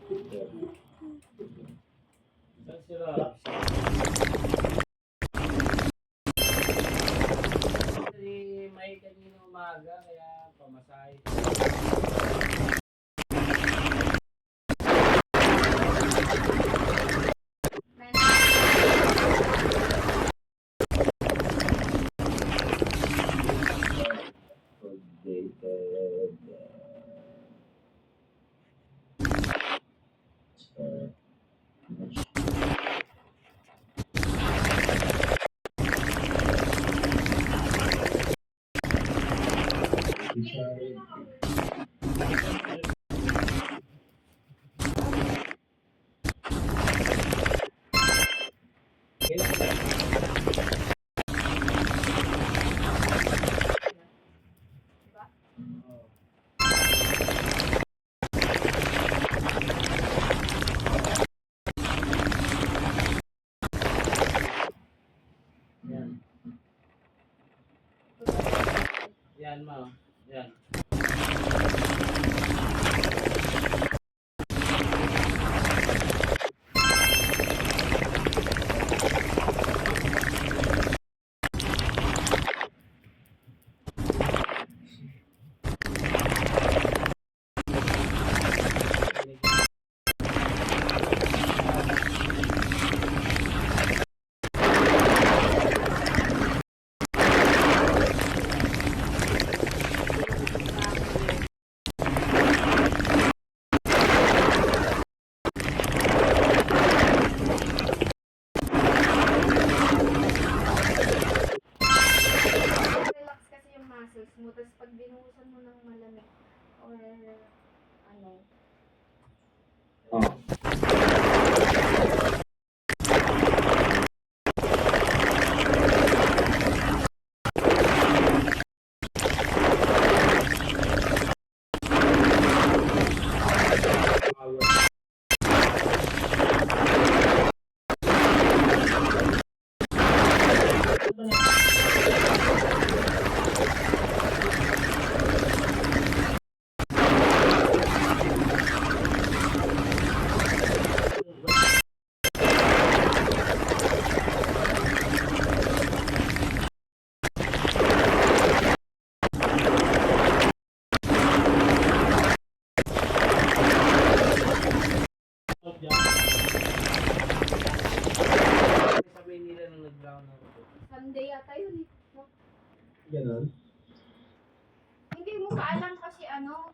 Saan sila? Kasi may kanina umaga, kaya pamasahe. Yan. Yan mo. Yan. Relax kasi yung muscles mo. Tapos pag binuhusan mo ng malamig or ano, Sa Maynila nung nag-brown ako. Sunday yata yun eh. No? Ganon. Hindi mo pa alam kasi ano,